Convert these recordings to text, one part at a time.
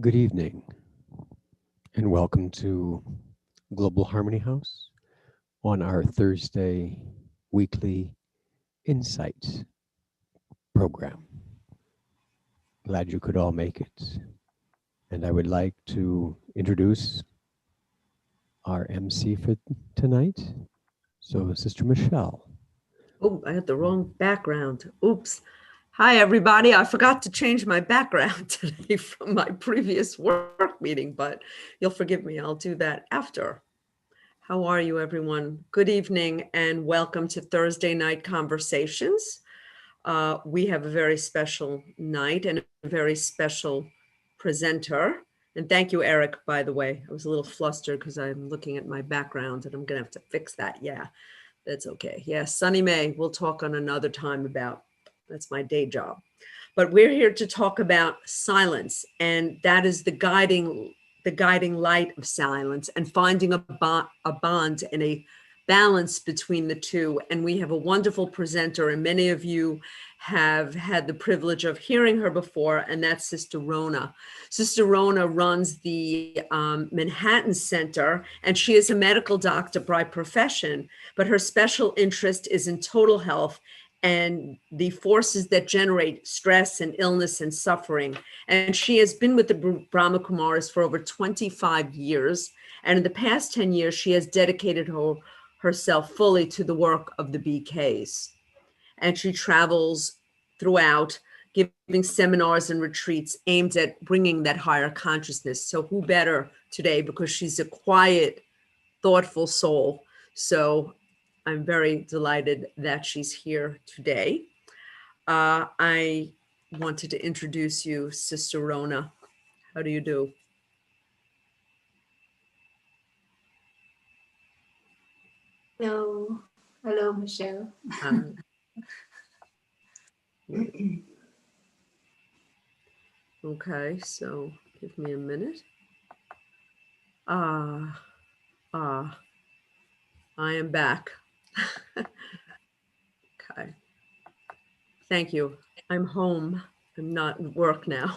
Good evening, and welcome to Global Harmony House on our Thursday weekly Insights program. Glad you could all make it. And I would like to introduce our MC for tonight. So, Sister Michelle. Oh, I had the wrong background. Oops. Hi, everybody. I forgot to change my background today from my previous work meeting, but you'll forgive me. I'll do that after. How are you, everyone? Good evening and welcome to Thursday Night Conversations. We have a very special night and a very special presenter. And thank you, Eric, by the way. I was a little flustered because I'm looking at my background and I'm going to have to fix that. Yeah. That's okay. Yeah, Sunny May, we'll talk on another time about, that's my day job. But we're here to talk about silence, and that is the guiding light of silence and finding a bond and a balance between the two. And we have a wonderful presenter, and many of you have had the privilege of hearing her before, and that's Sister Rona. Sister Rona runs the Manhattan Center, and she is a medical doctor by profession, but her special interest is in total health and the forces that generate stress and illness and suffering. And she has been with the Brahma Kumaris for over 25 years. And in the past 10 years, she has dedicated herself fully to the work of the BKs. And she travels throughout giving seminars and retreats aimed at bringing that higher consciousness. So who better today, because she's a quiet, thoughtful soul. So I'm very delighted that she's here today. I wanted to introduce you, Sister Rona. How do you do? Hello, Michelle. Okay, so give me a minute. I am back. Okay. Thank you. I'm home. I'm not at work now.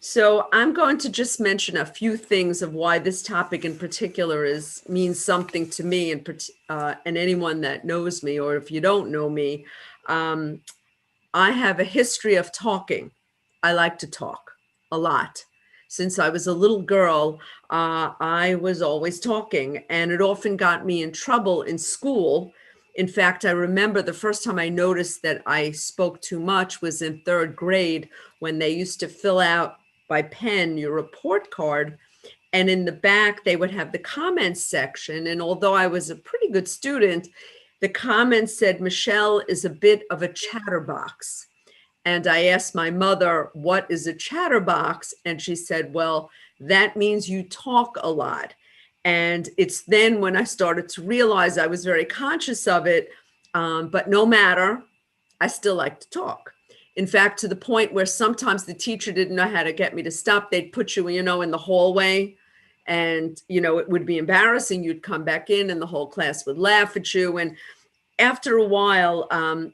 So I'm going to just mention a few things of why this topic in particular means something to me and anyone that knows me, or if you don't know me, I have a history of talking. I like to talk a lot. Since I was a little girl, I was always talking, and it often got me in trouble in school. In fact, I remember the first time I noticed that I spoke too much was in third grade, when they used to fill out by pen your report card. And in the back, they would have the comments section. And although I was a pretty good student, the comments said, Michelle is a bit of a chatterbox. And I asked my mother, what is a chatterbox? And she said, well, that means you talk a lot. And it's then when I started to realize I was very conscious of it, but no matter, I still like to talk. In fact, to the point where sometimes the teacher didn't know how to get me to stop. They'd put you, in the hallway, and, it would be embarrassing. You'd come back in and the whole class would laugh at you. And after a while,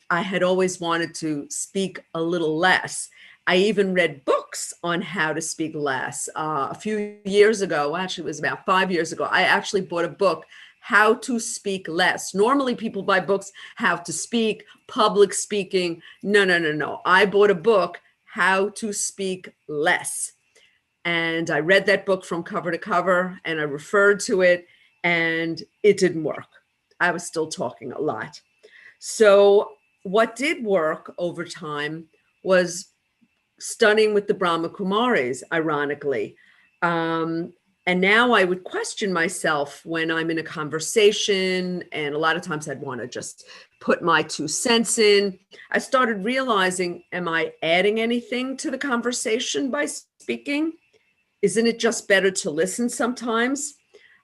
I had always wanted to speak a little less. I even read books on how to speak less. A few years ago, actually it was about 5 years ago, I actually bought a book, How to Speak Less. Normally people buy books, how to speak, public speaking. No. I bought a book, How to Speak Less. And I read that book from cover to cover, and I referred to it, and it didn't work. I was still talking a lot. So what did work over time was studying with the Brahma Kumaris, ironically. And now I would question myself when I'm in a conversation, and a lot of times I'd want to just put my 2 cents in. I started realizing, am I adding anything to the conversation by speaking? Isn't it just better to listen sometimes?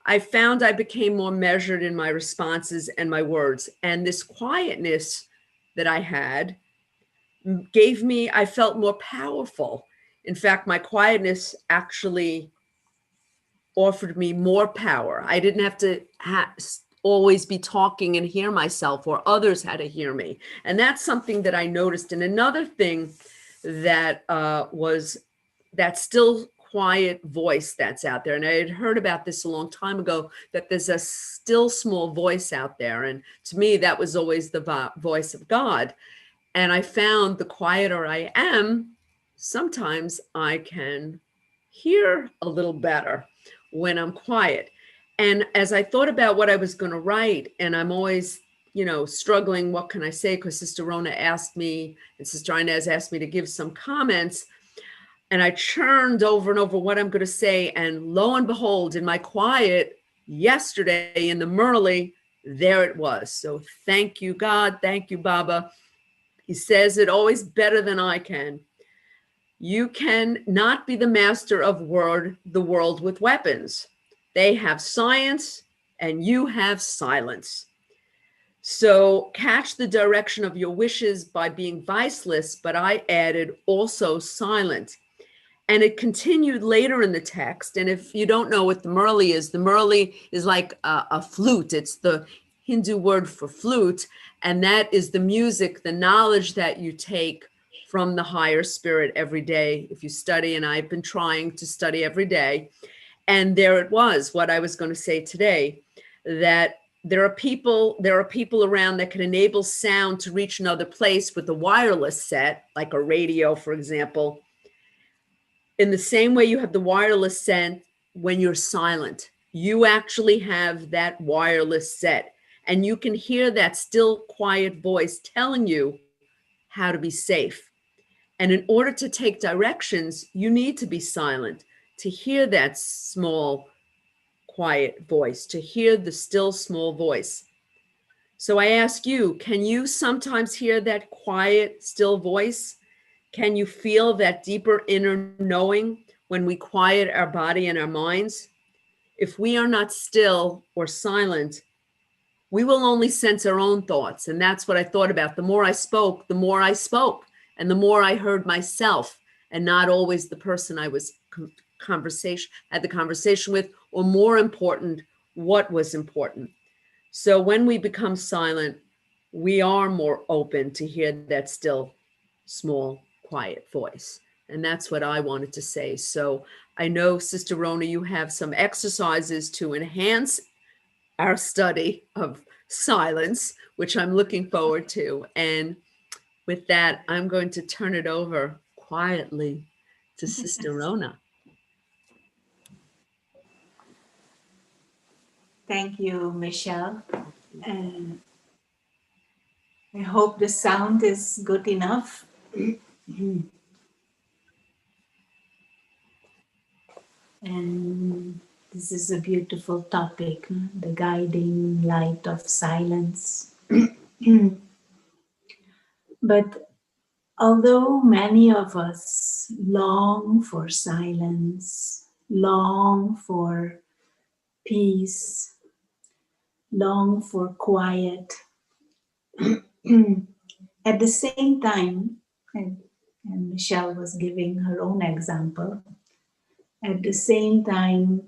I found I became more measured in my responses and my words. And this quietness that I had I felt more powerful. In fact, my quietness actually offered me more power. I didn't have to always be talking and hear myself, or others had to hear me. And that's something that I noticed. And another thing that was that still quiet voice that's out there. And I had heard about this a long time ago, that there's a still small voice out there. And to me, that was always the voice of God. And I found the quieter I am, sometimes I can hear a little better when I'm quiet. And as I thought about what I was going to write, and I'm always, struggling, what can I say? Because Sister Rona asked me, and Sister Inez asked me to give some comments. And I churned over and over what I'm going to say. And lo and behold, in my quiet yesterday in the Murley, there it was. So thank you, God. Thank you, Baba. He says it always better than I can. You can not be the master of the world with weapons. They have science and you have silence. So catch the direction of your wishes by being viceless, but I added also silent. And it continued later in the text. And if you don't know what the Murli is like a flute. It's the Hindu word for flute. And that is the music, the knowledge that you take from the higher spirit every day. If you study, and I've been trying to study every day. And there it was, what I was going to say today, that there are people around that can enable sound to reach another place with a wireless set, like a radio, for example. In the same way you have the wireless set when you're silent, you actually have that wireless set, and you can hear that still quiet voice telling you how to be safe. And in order to take directions, you need to be silent, to hear that small, quiet voice, to hear the still small voice. So I ask you, can you sometimes hear that quiet, still voice? Can you feel that deeper inner knowing when we quiet our body and our minds? If we are not still or silent, we will only sense our own thoughts. And that's what I thought about. The more I spoke, the more I spoke, and the more I heard myself, and not always the person I was had the conversation with, or more important, what was important. So when we become silent, we are more open to hear that still, small, quiet voice. And that's what I wanted to say. So I know, Sister Rona, you have some exercises to enhance our study of silence, which I'm looking forward to. And with that, I'm going to turn it over quietly to Sister Rona. Thank you, Michelle. And I hope the sound is good enough. And this is a beautiful topic, the guiding light of silence. But although many of us long for silence, long for peace, long for quiet, at the same time, and Michelle was giving her own example, at the same time,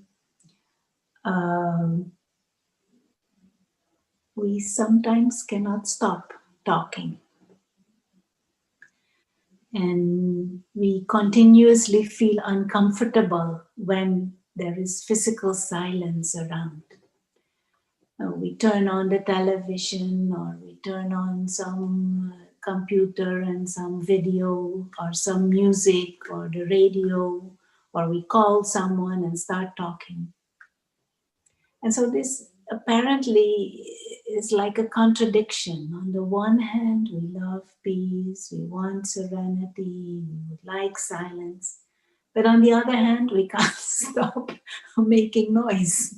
we sometimes cannot stop talking. And we continuously feel uncomfortable when there is physical silence around. We turn on the television, or we turn on some computer and some video or some music or the radio, or we call someone and start talking. And so this apparently is like a contradiction. On the one hand, we love peace, we want serenity, we would like silence. But on the other hand, we can't stop making noise.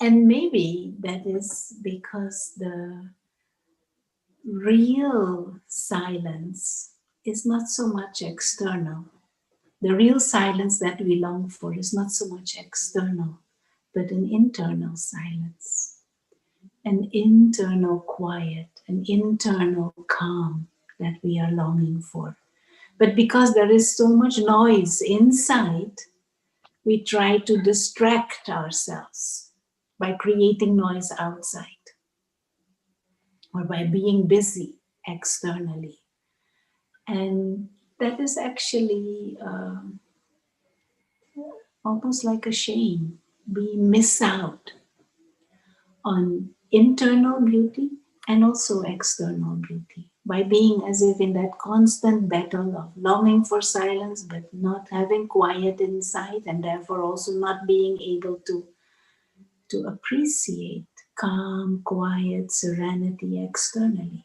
And maybe that is because the real silence is not so much external. The real silence that we long for is not so much external, but an internal silence, an internal quiet, an internal calm that we are longing for. But because there is so much noise inside, we try to distract ourselves by creating noise outside or by being busy externally. And that is actually almost like a shame. We miss out on internal beauty and also external beauty by being as if in that constant battle of longing for silence but not having quiet inside, and therefore also not being able to appreciate calm, quiet, serenity externally.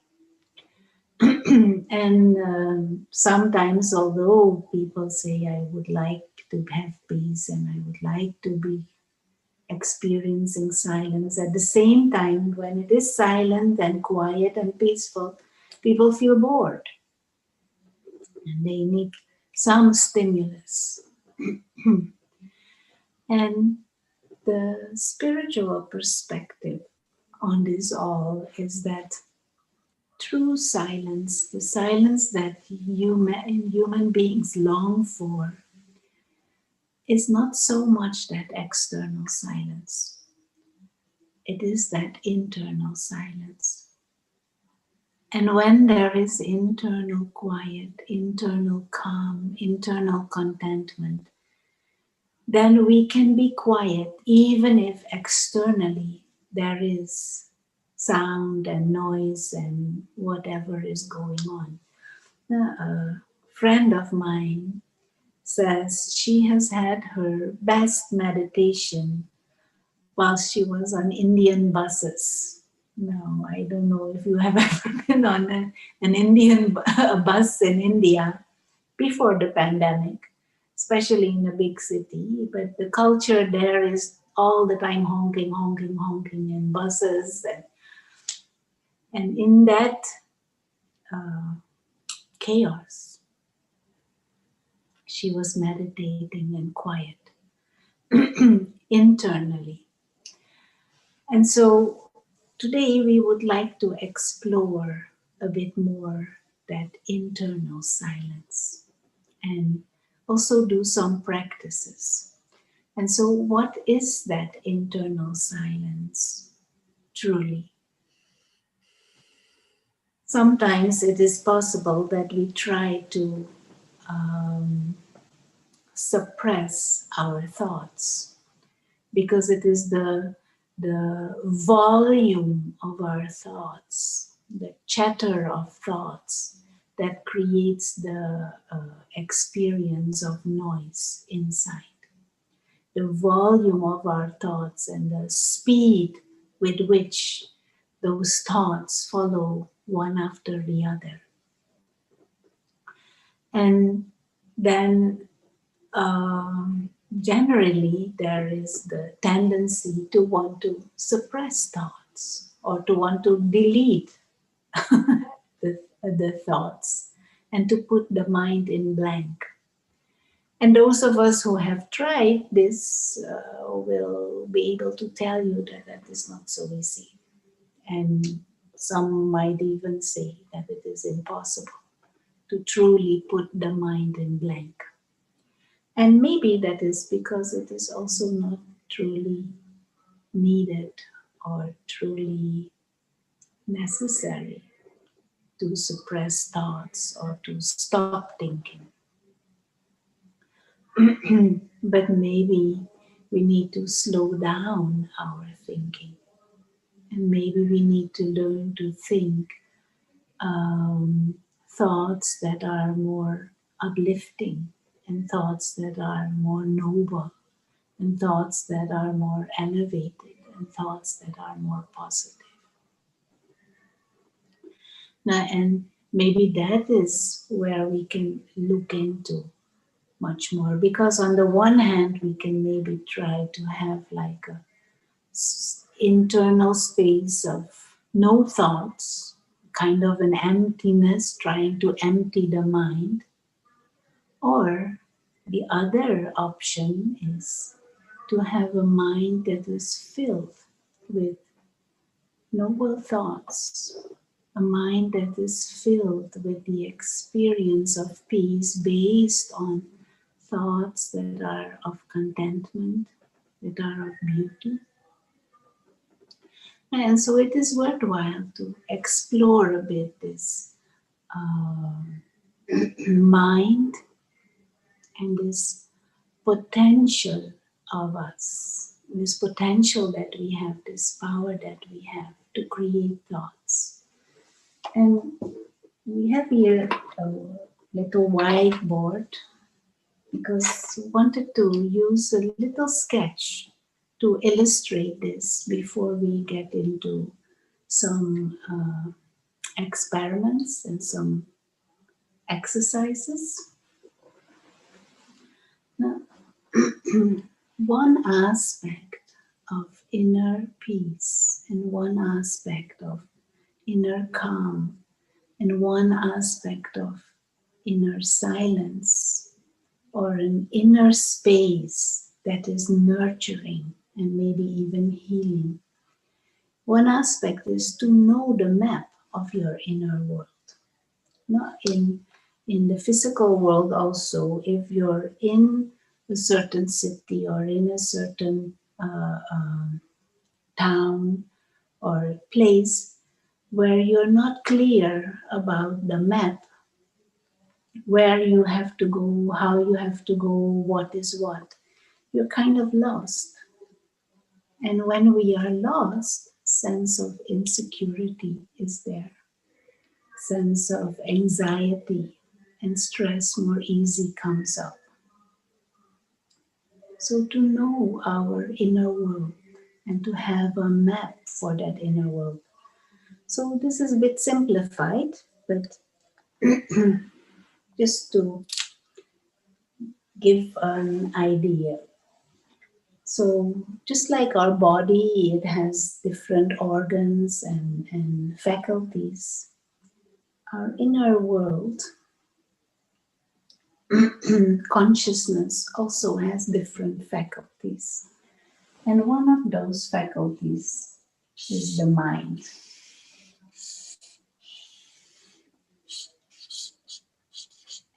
And sometimes, although people say, I would like to have peace and I would like to be experiencing silence, at the same time, when it is silent and quiet and peaceful, people feel bored and they need some stimulus. And the spiritual perspective on this all is that true silence, the silence that human beings long for, is not so much that external silence. It is that internal silence. And when there is internal quiet, internal calm, internal contentment, then we can be quiet even if externally there is sound and noise and whatever is going on. A friend of mine says she has had her best meditation while she was on Indian buses. No, I don't know if you have ever been on an Indian bus in India before the pandemic, especially in a big city. But the culture there is all the time honking, honking, honking in buses. And in that uh, chaos, she was meditating and quiet internally. And so today we would like to explore a bit more that internal silence and also do some practices. And so, what is that internal silence truly? Sometimes it is possible that we try to suppress our thoughts because it is the volume of our thoughts, the chatter of thoughts that creates the experience of noise inside. The volume of our thoughts and the speed with which those thoughts follow one after the other. And then generally there is the tendency to want to suppress thoughts or to want to delete the thoughts and to put the mind in blank. And those of us who have tried this will be able to tell you that that is not so easy. And some might even say that it is impossible to truly put the mind in blank. And maybe that is because it is also not truly needed or truly necessary to suppress thoughts or to stop thinking. But maybe we need to slow down our thinking. And maybe we need to learn to think thoughts that are more uplifting and thoughts that are more noble and thoughts that are more elevated and thoughts that are more positive. Now, and maybe that is where we can look into much more, because on the one hand we can maybe try to have like a internal space of no thoughts, kind of an emptiness, trying to empty the mind. Or the other option is to have a mind that is filled with noble thoughts, a mind that is filled with the experience of peace based on thoughts that are of contentment, that are of beauty. And so it is worthwhile to explore a bit this mind and this potential of us, this potential that we have, this power that we have to create thoughts. And we have here a little whiteboard because we wanted to use a little sketch to illustrate this before we get into some experiments and some exercises. Now, one aspect of inner peace and one aspect of inner calm and one aspect of inner silence or an inner space that is nurturing and maybe even healing. One aspect is to know the map of your inner world. Not in the physical world also, if you're in a certain city or in a certain town or place where you're not clear about the map, where you have to go, how you have to go, what is what, you're kind of lost. And when we are lost, sense of insecurity is there, sense of anxiety and stress more easy comes up. So to know our inner world and to have a map for that inner world. So this is a bit simplified, but just to give an idea. So just like our body, it has different organs and faculties. Our inner world, consciousness also has different faculties. And one of those faculties is the mind.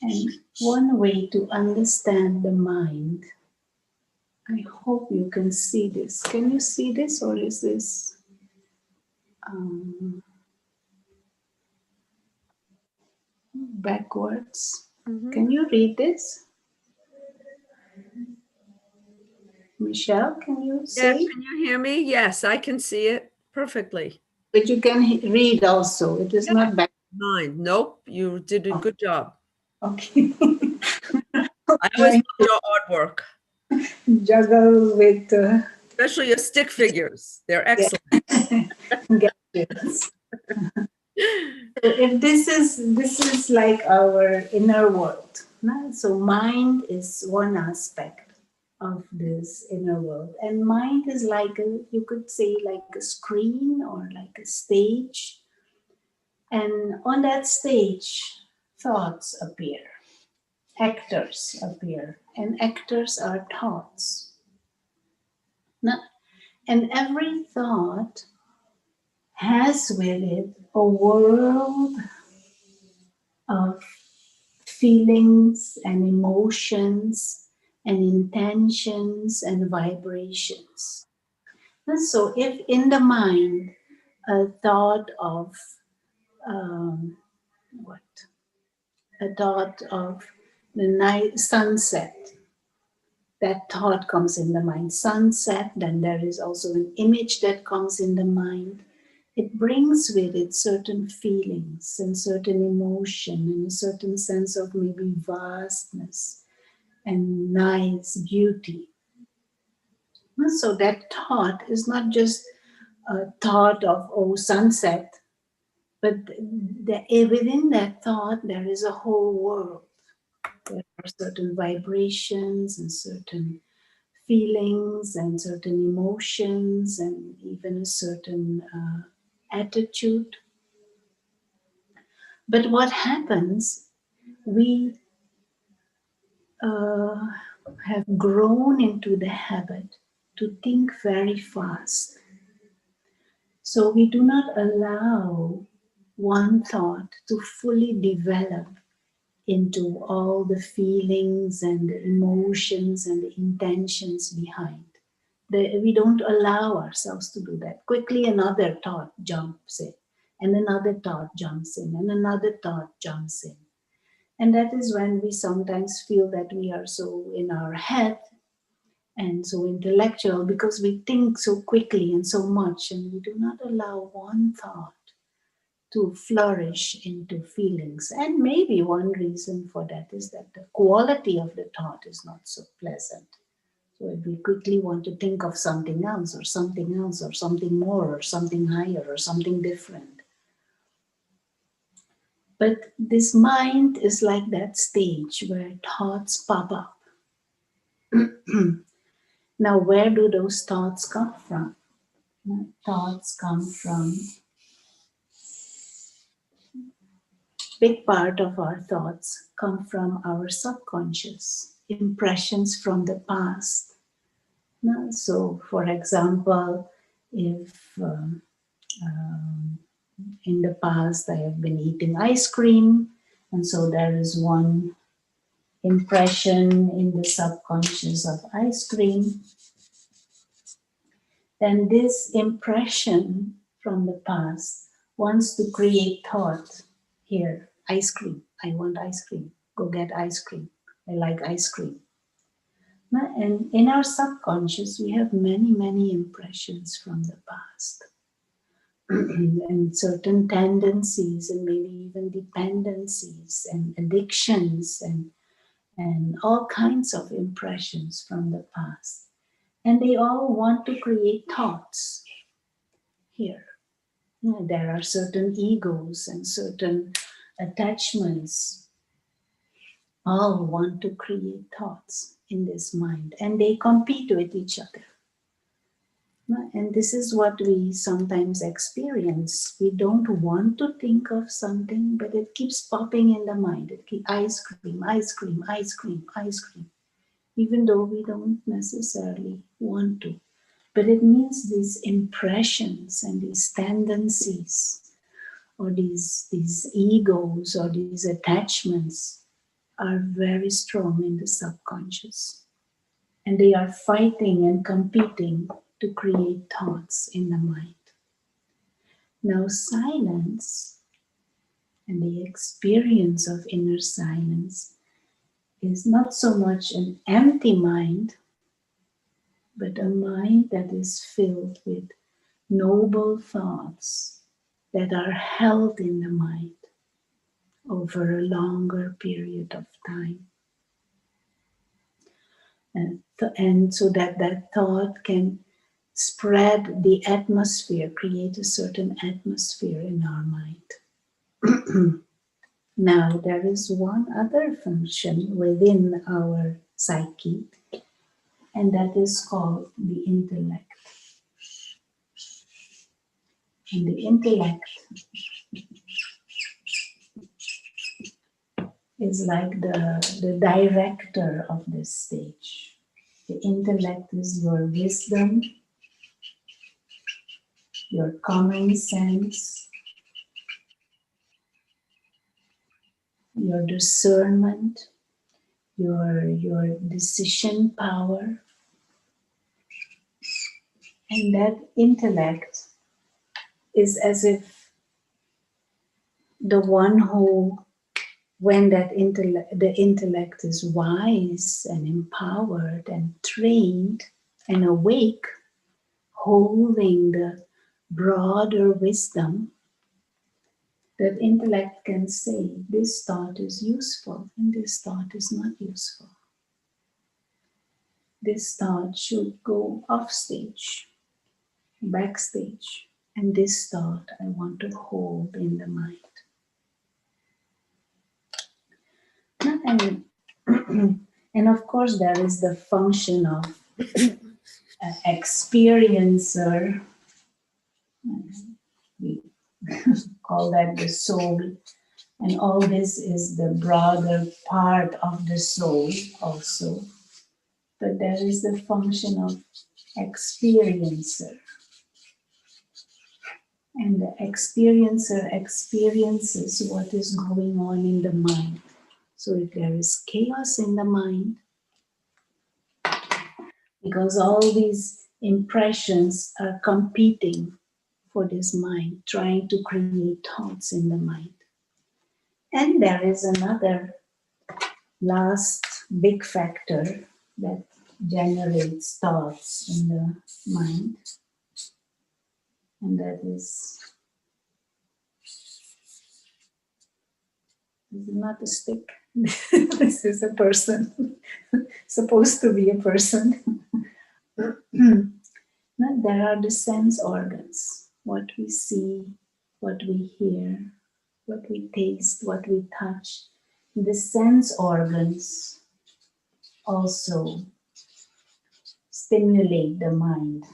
And one way to understand the mind, I hope you can see this. Can you see this, or is this backwards? Mhm. Can you read this? Michelle, can you Yes, say? can you hear me? Yes, I can see it perfectly. But you can read also. It is not back. Mine. Nope, you did a good job. Okay. I always love your artwork, Juggle with especially your stick figures. They're excellent. gadgets. So if this is like our inner world. No? So mind is one aspect of this inner world. And mind is like you could say like a screen or like a stage. And on that stage, thoughts appear, actors appear, and actors are thoughts. Now, and every thought has with it a world of feelings and emotions and intentions and vibrations. And so, if in the mind a thought of what? A thought of the night sunset, that thought comes in the mind. Sunset, then there is also an image that comes in the mind. It brings with it certain feelings and certain emotion and a certain sense of maybe vastness and nice beauty. So that thought is not just a thought of, oh, sunset, but within that thought, there is a whole world. There are certain vibrations and certain feelings and certain emotions and even a certain attitude. But what happens, we have grown into the habit to think very fast. So we do not allow one thought to fully develop into all the feelings and the emotions and the intentions behind. We don't allow ourselves to do that. Quickly another thought jumps in, and another thought jumps in, and another thought jumps in. And that is when we sometimes feel that we are so in our head and so intellectual because we think so quickly and so much, and we do not allow one thought to flourish into feelings. And maybe one reason for that is that the quality of the thought is not so pleasant. So if we quickly want to think of something else or something else or something more or something higher or something different. But this mind is like that stage where thoughts pop up. Now, where do those thoughts come from? Thoughts come from, big part of our thoughts come from our subconscious, impressions from the past. So, for example, if in the past I have been eating ice cream, and so there is one impression in the subconscious of ice cream, then this impression from the past wants to create thought here. Ice cream. I want ice cream. Go get ice cream. I like ice cream. And in our subconscious, we have many, many impressions from the past. And certain tendencies and maybe even dependencies and addictions and all kinds of impressions from the past. And they all want to create thoughts here. There are certain egos and certain attachments, all want to create thoughts in this mind, and they compete with each other. And this is what we sometimes experience. We don't want to think of something, but it keeps popping in the mind. It keeps ice cream, ice cream, ice cream, ice cream, even though we don't necessarily want to. But it means these impressions and these tendencies or these egos or these attachments are very strong in the subconscious. And they are fighting and competing to create thoughts in the mind. Now, silence and the experience of inner silence is not so much an empty mind, but a mind that is filled with noble thoughts that are held in the mind over a longer period of time. And so that thought can spread the atmosphere, create a certain atmosphere in our mind. Now, there is one other function within our psyche, and that is called the intellect. And the intellect is like the director of this stage. The intellect is your wisdom, your common sense, your discernment, your decision power. And that intellect is as if the one who, when the intellect is wise and empowered and trained and awake, holding the broader wisdom, that intellect can say, this thought is useful and this thought is not useful. This thought should go off stage, backstage, and this thought I want to hold in the mind. And of course, there is the function of experiencer. We call that the soul. And all this is the broader part of the soul also. But there is the function of experiencer. And the experiencer experiences what is going on in the mind. So if there is chaos in the mind, because all these impressions are competing for this mind, trying to create thoughts in the mind. And there is another last big factor that generates thoughts in the mind, and that is not a stick. This is a person, supposed to be a person. There are the sense organs, what we see, what we hear, what we taste, what we touch. The sense organs also stimulate the mind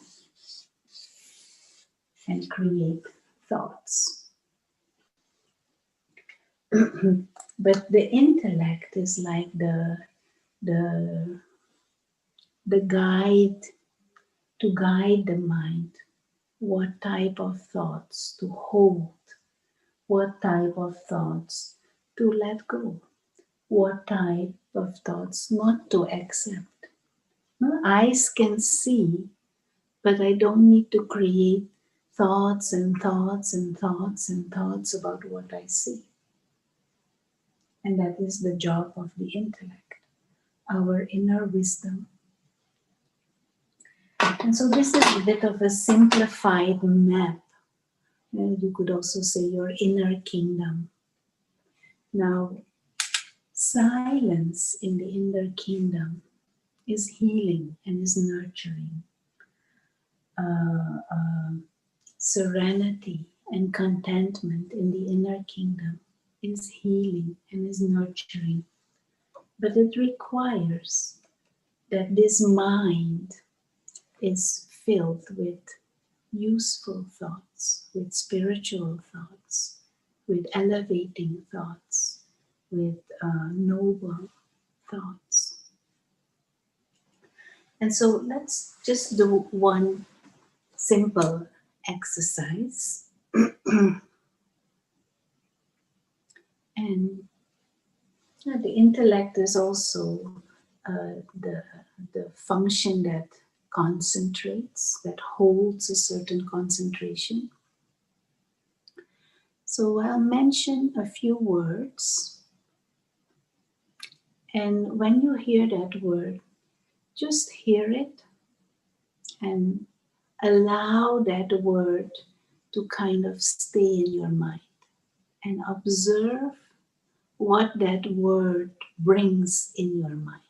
and create thoughts. But the intellect is like the guide to guide the mind, what type of thoughts to hold, what type of thoughts to let go, what type of thoughts not to accept. No, eyes can see, but I don't need to create thoughts and thoughts and thoughts and thoughts about what I see. And that is the job of the intellect, our inner wisdom. And so this is a bit of a simplified map. You could also say your inner kingdom. Now, silence in the inner kingdom is healing and is nurturing. Serenity and contentment in the inner kingdom is healing and is nurturing. But it requires that this mind is filled with useful thoughts, with spiritual thoughts, with elevating thoughts, with noble thoughts. And so let's just do one simple exercise. And the intellect is also the function that concentrates, that holds a certain concentration. So I'll mention a few words. And when you hear that word, just hear it and allow that word to kind of stay in your mind and observe what that word brings in your mind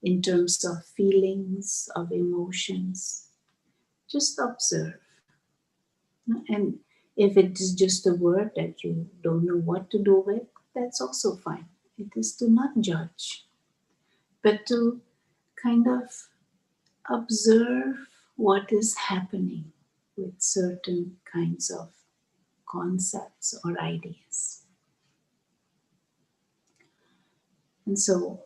in terms of feelings, of emotions. Just observe. And if it is just a word that you don't know what to do with, that's also fine. It is to not judge, but to kind of observe what is happening with certain kinds of concepts or ideas. And so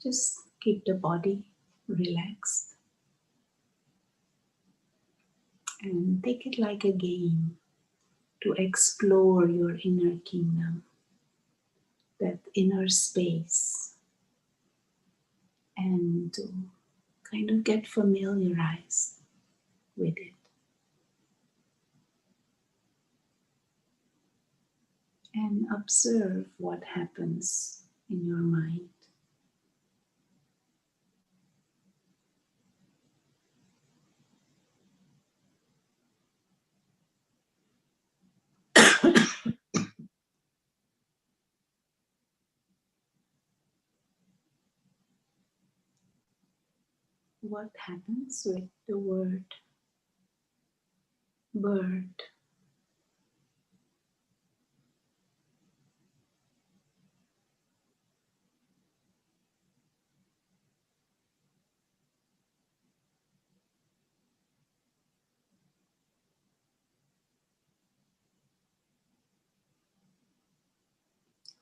just keep the body relaxed and take it like a game to explore your inner kingdom, that inner space, and to kind of get familiarized with it. And observe what happens in your mind. What happens with the word bird?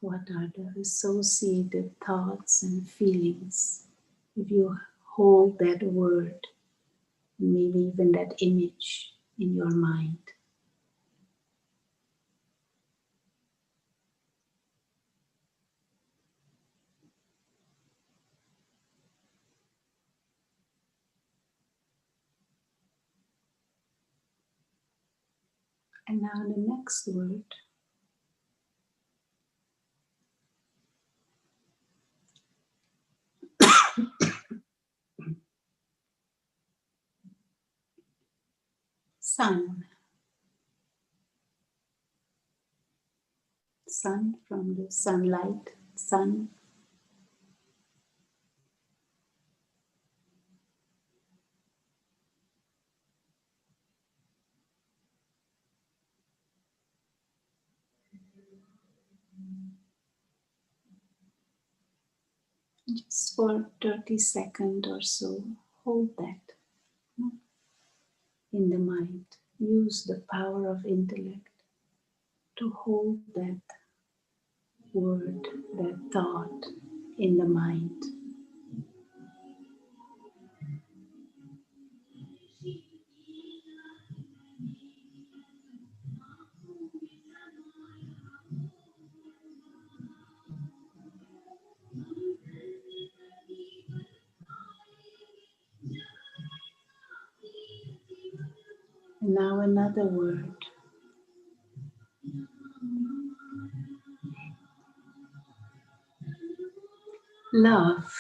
What are the associated thoughts and feelings if you hold that word, maybe even that image in your mind? And now the next word. sun. Sun from the sunlight, sun. Just for 30 seconds or so, hold that in the mind. Use the power of intellect to hold that word, that thought in the mind. And now another word. Love.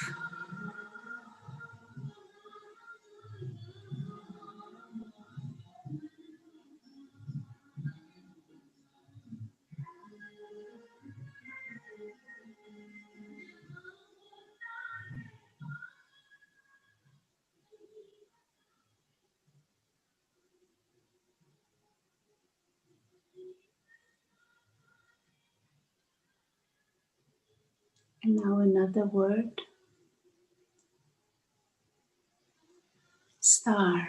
And now another word. Star.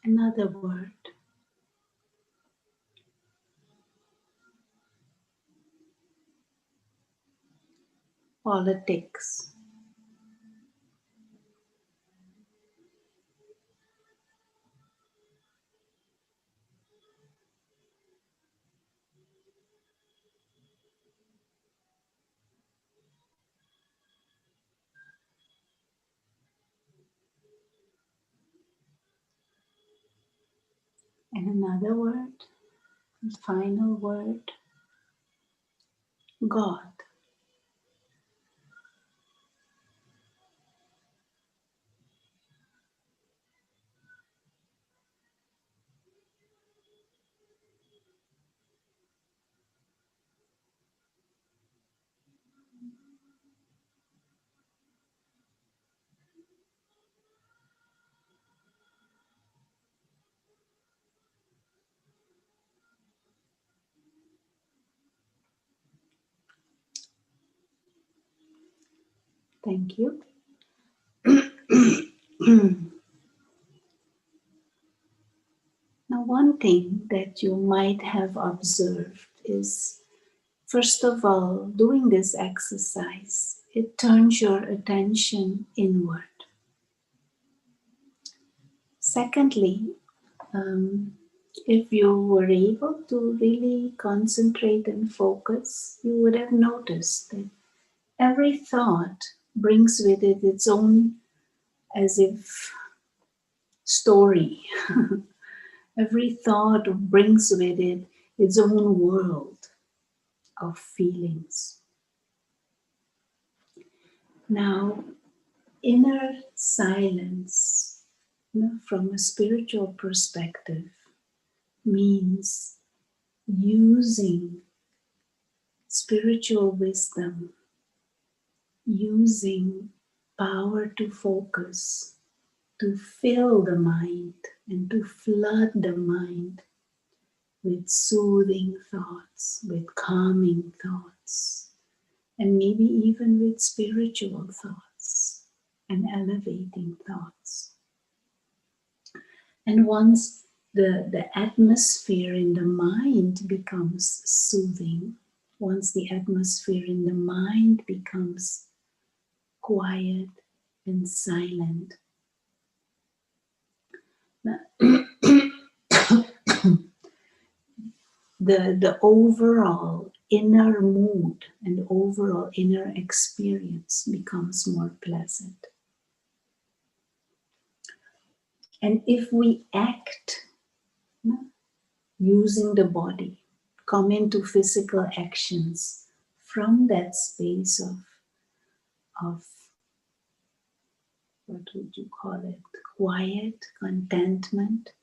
Another word. Politics. And another word, the final word, God. Thank you. Now, one thing that you might have observed is, first of all, doing this exercise, it turns your attention inward. Secondly, if you were able to really concentrate and focus, you would have noticed that every thought brings with it its own, as if, story. Every thought brings with it its own world of feelings. Now, inner silence, from a spiritual perspective, means using spiritual wisdom, using power to focus, to fill the mind and to flood the mind with soothing thoughts, with calming thoughts, and maybe even with spiritual thoughts and elevating thoughts. And once the atmosphere in the mind becomes soothing, once the atmosphere in the mind becomes quiet and silent, the overall inner mood and overall inner experience becomes more pleasant. And if we act using the body, come into physical actions from that space of what would you call it, quiet contentment,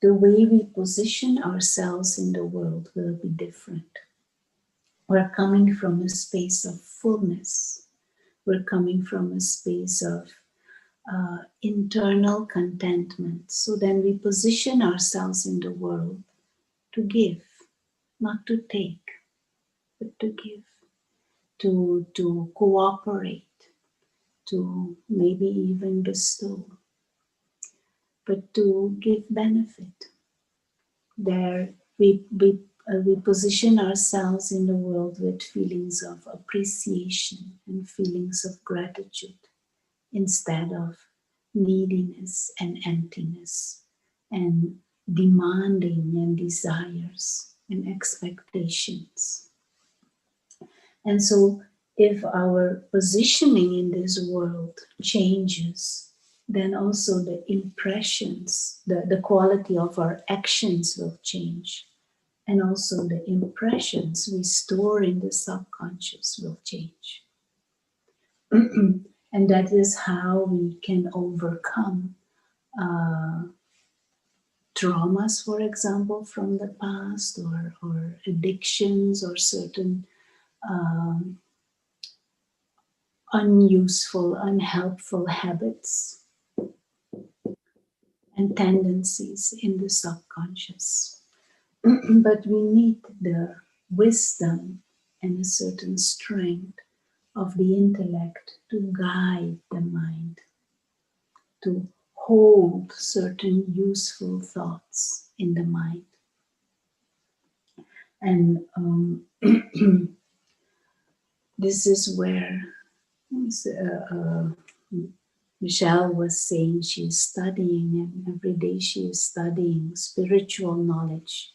the way we position ourselves in the world will be different. We're coming from a space of fullness. We're coming from a space of internal contentment. So then we position ourselves in the world to give, not to take, but to give, to cooperate, to maybe even bestow, but to give benefit. There we position ourselves in the world with feelings of appreciation and feelings of gratitude instead of neediness and emptiness and demanding and desires and expectations. And so if our positioning in this world changes, then also the impressions, the quality of our actions will change. And also the impressions we store in the subconscious will change. And that is how we can overcome traumas, for example, from the past, or addictions, or certain unuseful, unhelpful habits and tendencies in the subconscious. But we need the wisdom and a certain strength of the intellect to guide the mind, to hold certain useful thoughts in the mind. And this is where Michelle was saying she's studying, and every day she is studying spiritual knowledge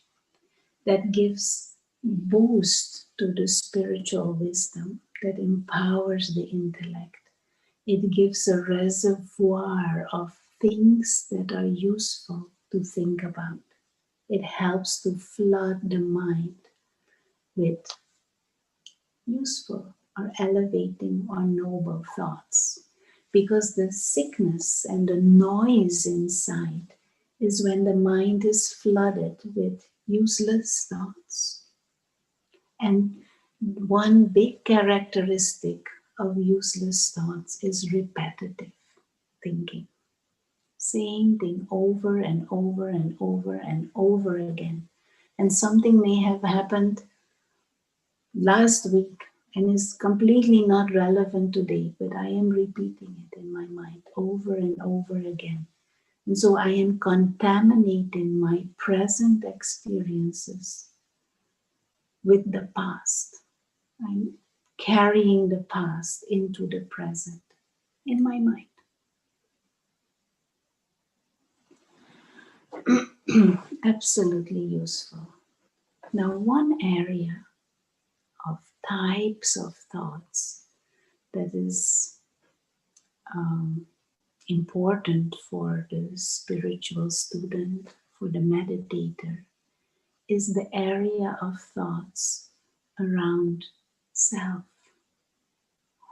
that gives boost to the spiritual wisdom, that empowers the intellect. It gives a reservoir of things that are useful to think about. It helps to flood the mind with useful or elevating or noble thoughts. Because the sickness and the noise inside is when the mind is flooded with useless thoughts. And one big characteristic of useless thoughts is repetitive thinking. Same thing over and over and over and over again. And something may have happened last week and is completely not relevant today, but I am repeating it in my mind over and over again. And so I am contaminating my present experiences with the past. I'm carrying the past into the present in my mind. Absolutely useful. Now, one area of types of thoughts that is important for the spiritual student, for the meditator, is the area of thoughts around self.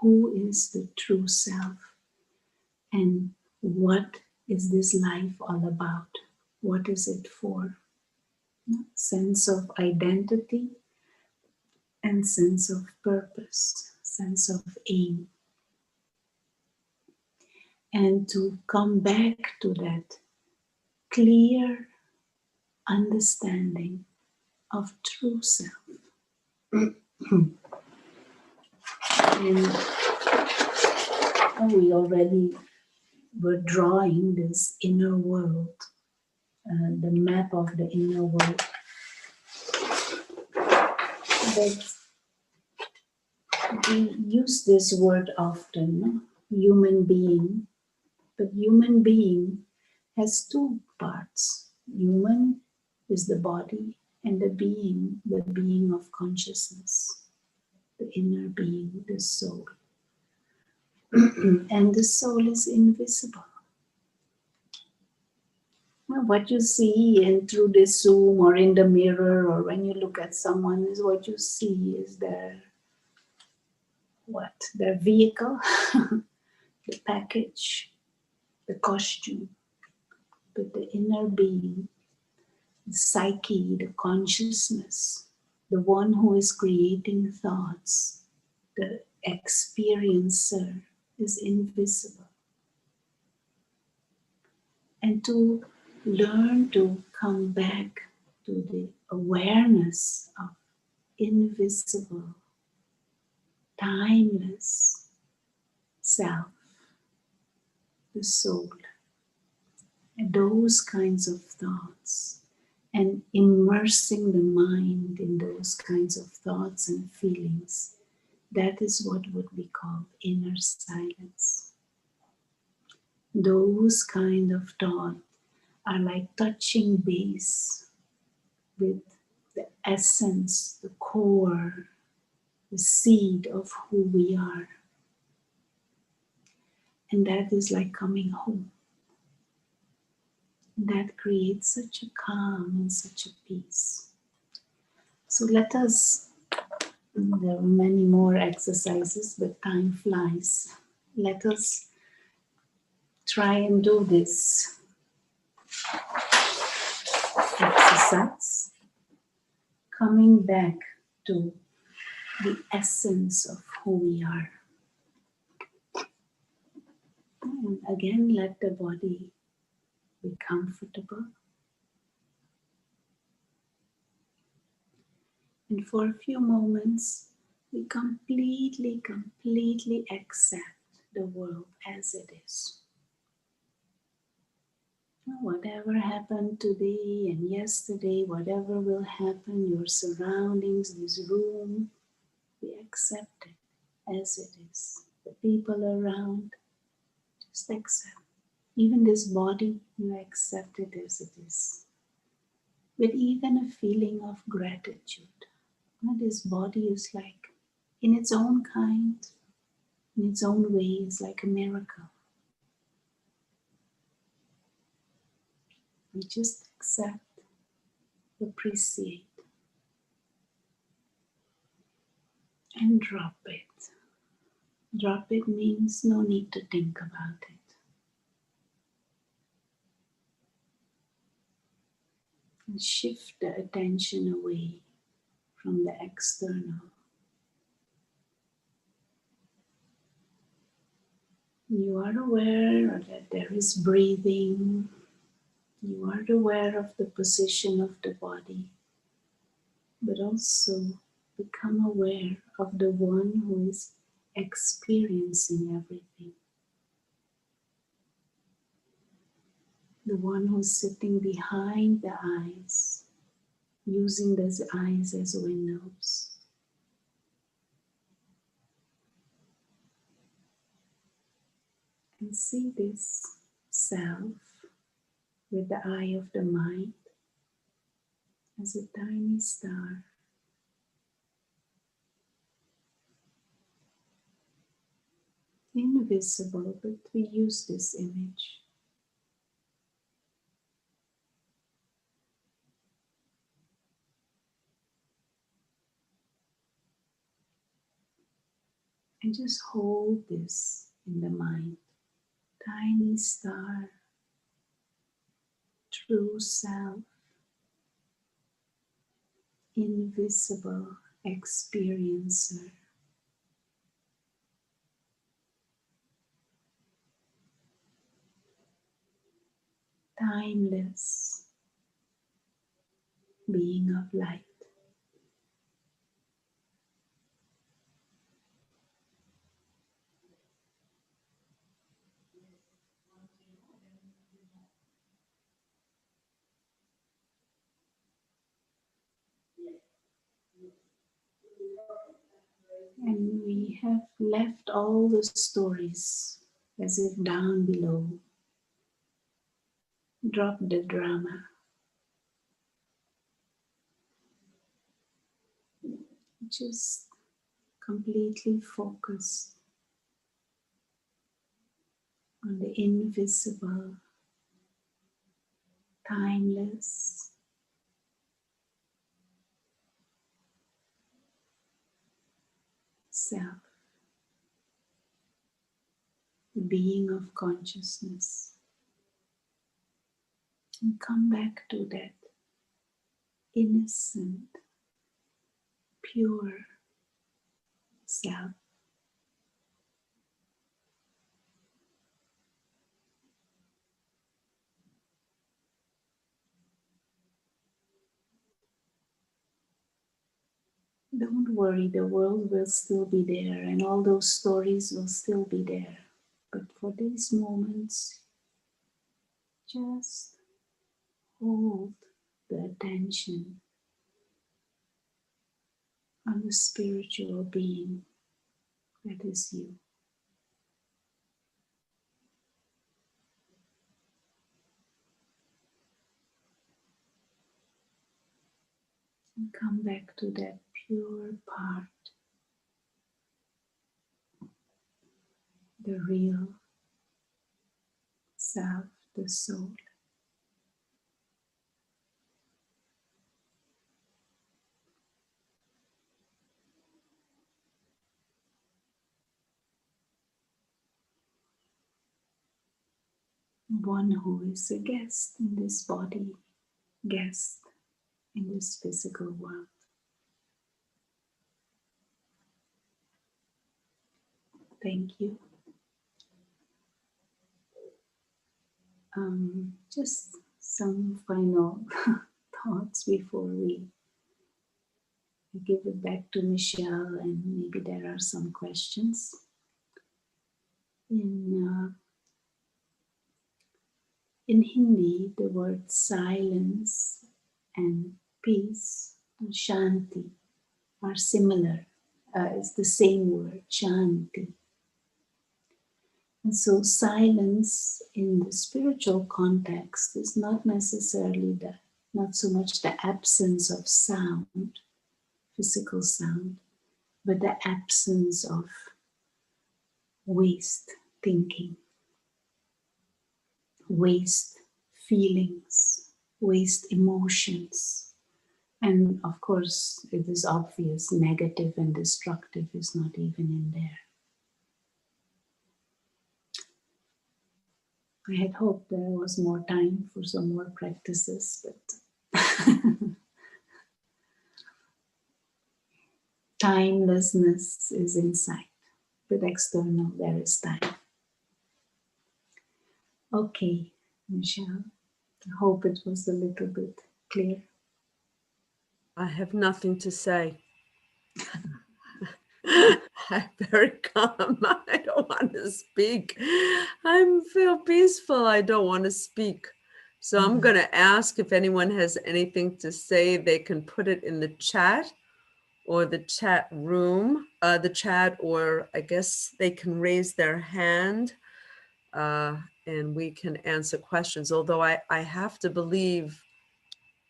Who is the true self? And what is this life all about? What is it for? Sense of identity and sense of purpose, sense of aim. And to come back to that clear understanding of true self. And we already were drawing this inner world, the map of the inner world. But we use this word often, no? Human being. But human being has two parts. Human is the body and the being of consciousness, the inner being, the soul. And the soul is invisible. What you see in through this Zoom or in the mirror or when you look at someone is what you see is their vehicle, the package, the costume. But the inner being, the psyche, the consciousness, the one who is creating thoughts, the experiencer is invisible. And to learn to come back to the awareness of invisible, timeless self, the soul, and those kinds of thoughts, and immersing the mind in those kinds of thoughts and feelings, that is what would be called inner silence. Those kind of thoughts are like touching base with the essence, the core, the seed of who we are. And that is like coming home. That creates such a calm and such a peace. So let us, there are many more exercises, but time flies. Let us try and do this exercise, coming back to the essence of who we are. And again, let the body be comfortable. And for a few moments, we completely accept the world as it is. Whatever happened today and yesterday, whatever will happen, your surroundings, this room, we accept it as it is. The people around, just accept. Even this body, you accept it as it is. With even a feeling of gratitude. This body is like, in its own kind, in its own way, is like a miracle. We just accept, appreciate, and drop it. Drop it means no need to think about it. And shift the attention away from the external. You are aware that there is breathing. You are aware of the position of the body, but also become aware of the one who is experiencing everything. The one who's sitting behind the eyes, using those eyes as windows. And see this self with the eye of the mind as a tiny star. Invisible, but we use this image. And just hold this in the mind. Tiny star, true self, invisible experiencer. Timeless being of light. And we have left all the stories as if down below. Drop the drama. Just completely focused on the invisible, timeless self, the being of consciousness. And come back to that innocent, pure self. Don't worry, the world will still be there and all those stories will still be there. But for these moments, just hold the attention on the spiritual being that is you. And come back to that pure part, the real self, the soul. One who is a guest in this body, guest in this physical world. Thank you. Just some final thoughts before we give it back to Michelle, and maybe there are some questions. In Hindi, the word silence and peace, shanti, are similar. It's the same word, shanti. And so silence in the spiritual context is not necessarily not so much the absence of sound, physical sound, but the absence of waste thinking, waste feelings, waste emotions. And of course, it is obvious, negative and destructive is not even in there. I had hoped there was more time for some more practices, but timelessness is inside, but external, there is time. Okay, Michelle, I hope it was a little bit clear. I have nothing to say. I'm very calm. I don't want to speak. I feel peaceful. I don't want to speak. So I'm going to ask if anyone has anything to say. They can put it in the chat or the chat room, the chat, or I guess they can raise their hand and we can answer questions. Although I have to believe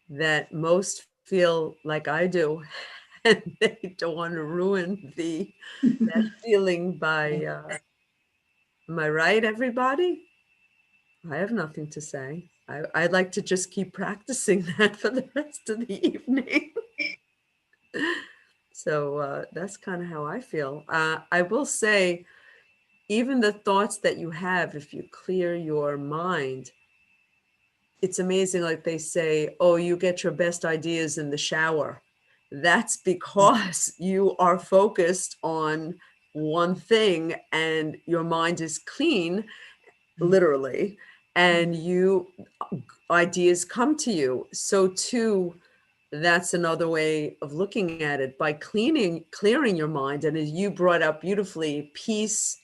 that most feel like I do, and they don't want to ruin that feeling by, am I right, everybody? I have nothing to say. I'd like to just keep practicing that for the rest of the evening. So that's kind of how I feel. I will say, even the thoughts that you have, if you clear your mind, it's amazing. Like they say, oh, you get your best ideas in the shower. That's because you are focused on one thing and your mind is clean, literally, and ideas come to you. So too, that's another way of looking at it, by clearing your mind. And as you brought up beautifully, peace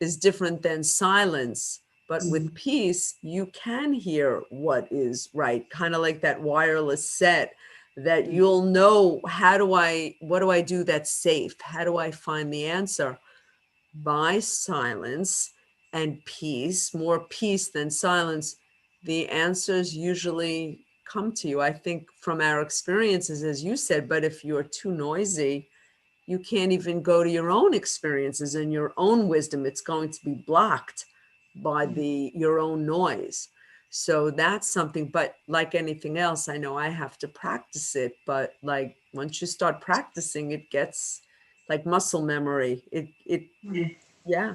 is different than silence. But with peace, you can hear what is right, kind of like that wireless set that you'll know, what do I do that's safe? How do I find the answer? By silence and peace, more peace than silence. The answers usually come to you. I think from our experiences, as you said, but if you're too noisy, you can't even go to your own experiences and your own wisdom. It's going to be blocked by your own noise. So that's something, but like anything else, I know I have to practice it, but like once you start practicing, it gets like muscle memory. Yeah.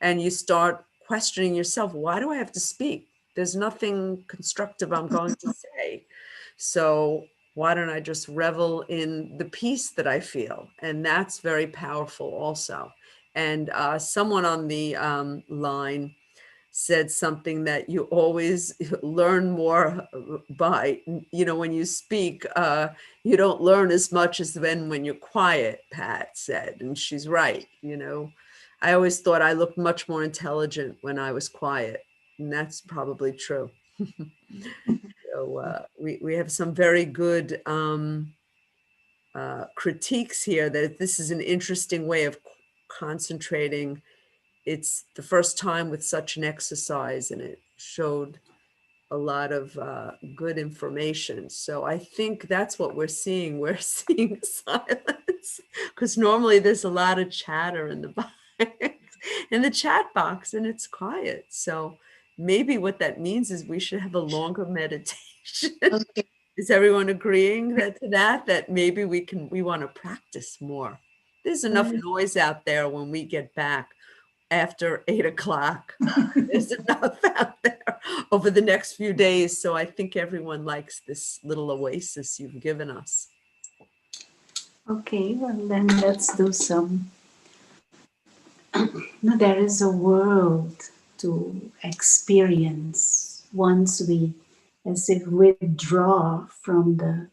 And you start questioning yourself, why do I have to speak? There's nothing constructive I'm going to say. So why don't I just revel in the peace that I feel? And that's very powerful also. And someone on the line said something that you always learn more by, when you speak, you don't learn as much as when you're quiet, Pat said. And she's right. I always thought I looked much more intelligent when I was quiet. And that's probably true. So we have some very good critiques here that this is an interesting way of concentrating. It's the first time with such an exercise, and it showed a lot of good information. So I think that's what we're seeing. We're seeing silence, because normally there's a lot of chatter in the chat box, and it's quiet. So maybe what that means is we should have a longer meditation. Okay. Is everyone agreeing that maybe we want to practice more? There's enough noise out there when we get back after 8 o'clock. There's enough out there over the next few days. So I think everyone likes this little oasis you've given us. Okay, well then let's do some. There is a world to experience once we as if withdraw from the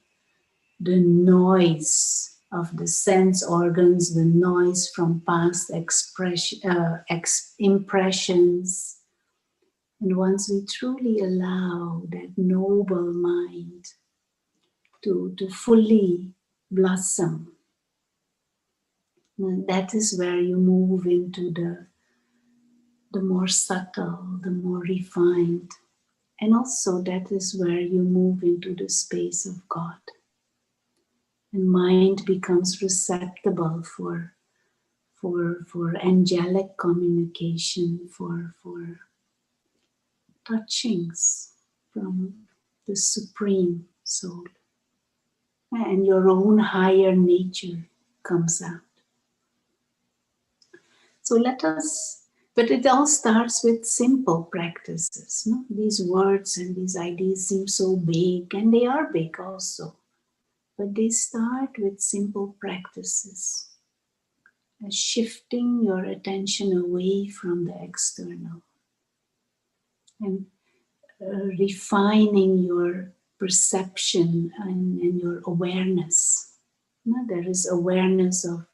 noise of the sense organs, the noise from past impressions. And once we truly allow that noble mind to fully blossom, that is where you move into the more subtle, the more refined. And also that is where you move into the space of God. And mind becomes receptible for angelic communication, for touchings from the Supreme Soul. And your own higher nature comes out. So but it all starts with simple practices. No? These words and these ideas seem so big, and they are big also. But they start with simple practices, shifting your attention away from the external and refining your perception and your awareness. There is awareness of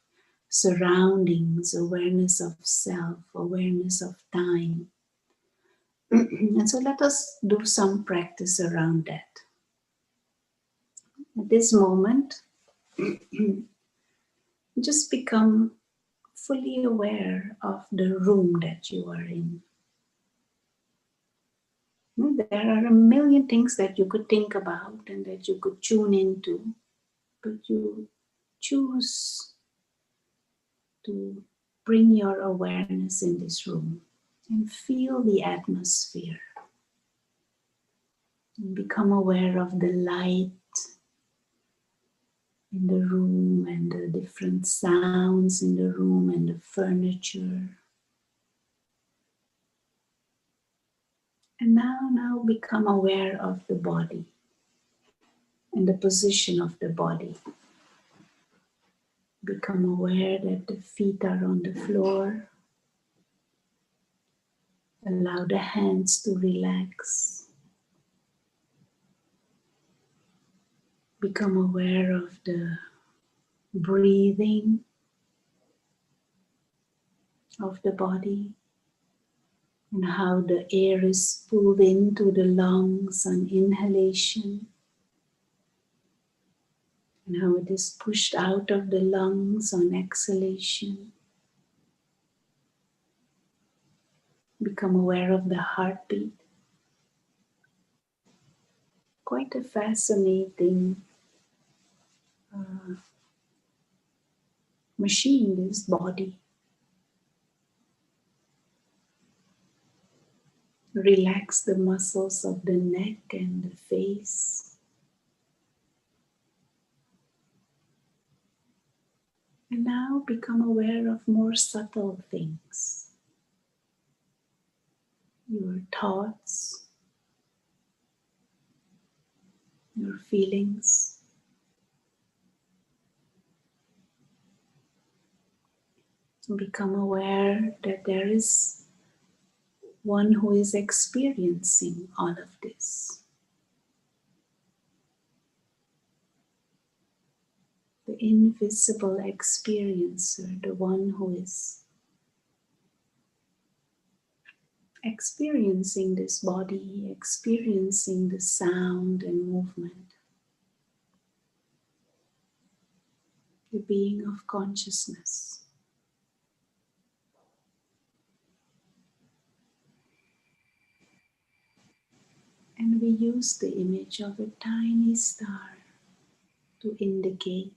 surroundings, awareness of self, awareness of time. And so let us do some practice around that. At this moment, just become fully aware of the room that you are in. There are a million things that you could think about and that you could tune into, but you choose to bring your awareness in this room and feel the atmosphere. And become aware of the light in the room and the different sounds in the room and the furniture. And now become aware of the body and the position of the body. Become aware that the feet are on the floor. Allow the hands to relax. Become aware of the breathing of the body and how the air is pulled into the lungs on inhalation and how it is pushed out of the lungs on exhalation. Become aware of the heartbeat. quite a fascinating machine, this body. Relax the muscles of the neck and the face. And now become aware of more subtle things. Your thoughts, your feelings. Become aware that there is one who is experiencing all of this. The invisible experiencer, the one who is experiencing this body, experiencing the sound and movement. The being of consciousness. And we use the image of a tiny star to indicate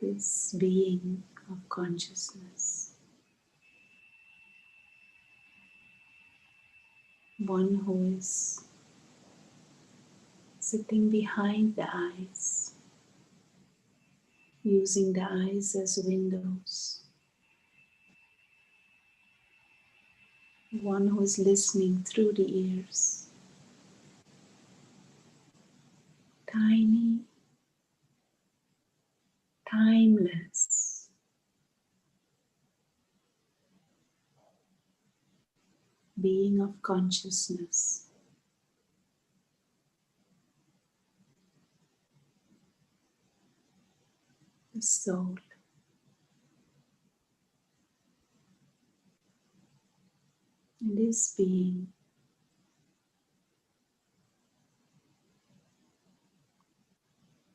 this being of consciousness. One who is sitting behind the eyes, using the eyes as windows. One who is listening through the ears. Tiny, timeless, being of consciousness. The soul. And this being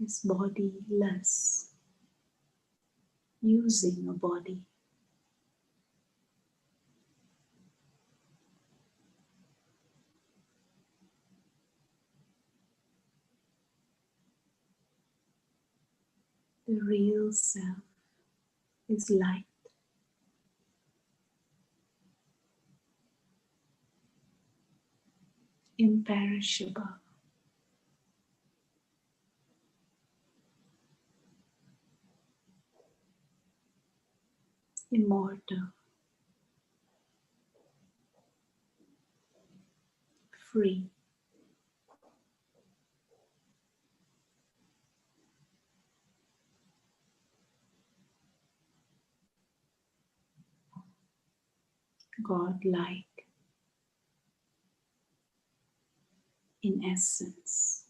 is bodiless, using a body. The real self is light. Imperishable. Immortal. Free. God-like in essence.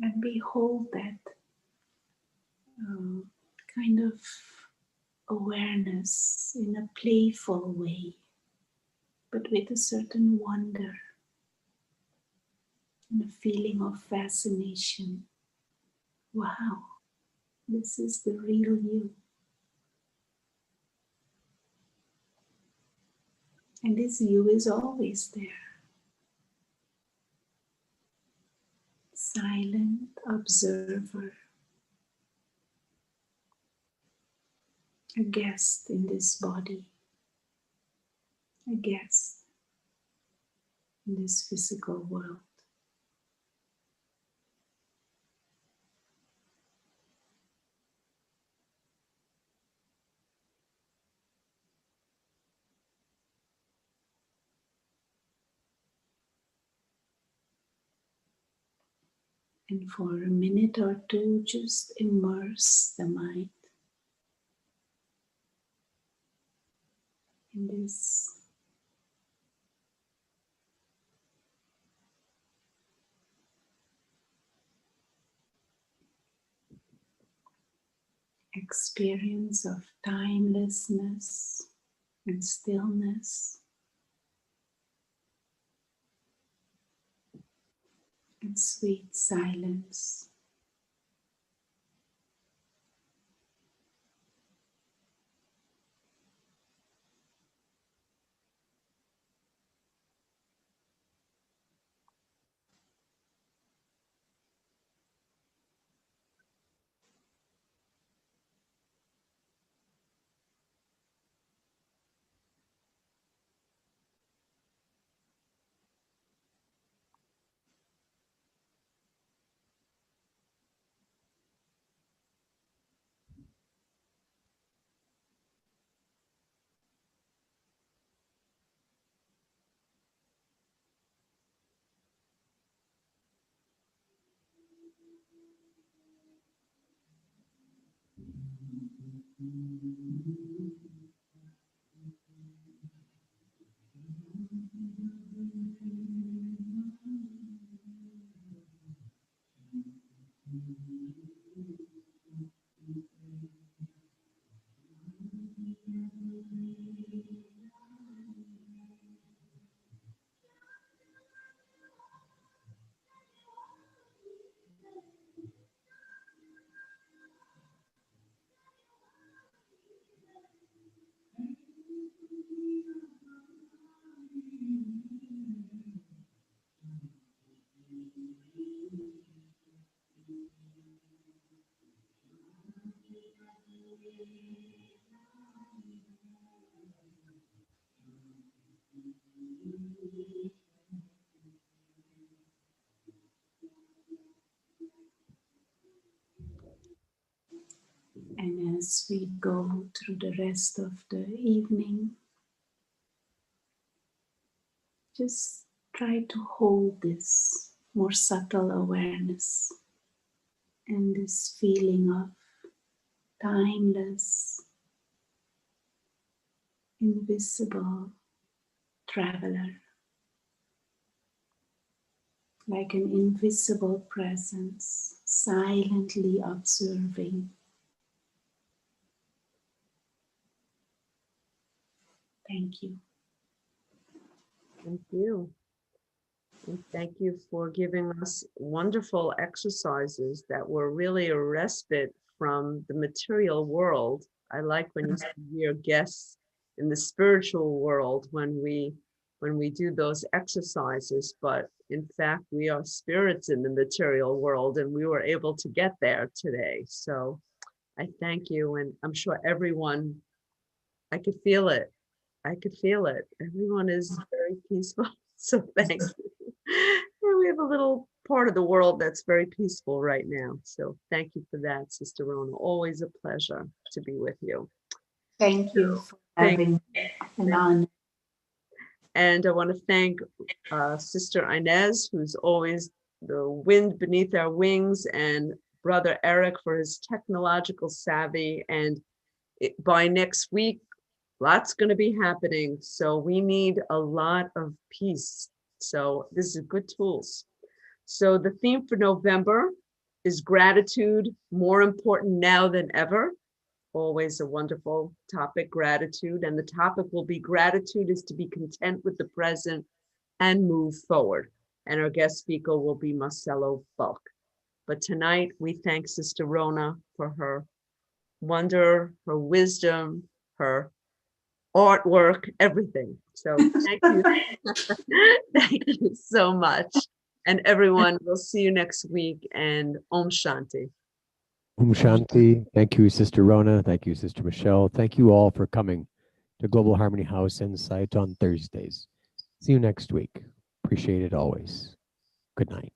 And we hold that kind of awareness in a playful way, but with a certain wonder and a feeling of fascination. Wow, this is the real you. And this you is always there. Silent observer. A guest in this body. A guest in this physical world. And for a minute or two, just immerse the mind in this experience of timelessness and stillness. and sweet silence. And as we go through the rest of the evening, just try to hold this more subtle awareness and this feeling of timeless, invisible traveler, like an invisible presence, silently observing. Thank you. Thank you. And thank you for giving us wonderful exercises that were really a respite from the material world. I like when you say we're guests in the spiritual world when we do those exercises, but in fact we are spirits in the material world and we were able to get there today. So I thank you, and I'm sure everyone, I could feel it. I could feel it. Everyone is very peaceful. So thank you. And we have a little part of the world that's very peaceful right now. So thank you for that, Sister Rona. Always a pleasure to be with you. Thank you for Thank having me. An honor. And I want to thank Sister Inez, who's always the wind beneath our wings, and Brother Eric for his technological savvy. And by next week, lots going to be happening. So we need a lot of peace. So this is good tools. So the theme for November is gratitude, more important now than ever. Always a wonderful topic, gratitude. And the topic will be gratitude is to be content with the present and move forward. And our guest speaker will be Marcelo Bulk. But tonight we thank Sister Rona for her wonder, her wisdom, her artwork, everything. So thank you. Thank you so much. And everyone, we'll see you next week, and Om Shanti. Shanti. Thank you, Sister Rona. Thank you, Sister Michelle. Thank you all for coming to Global Harmony House Insight on Thursdays. See you next week. Appreciate it always. Good night.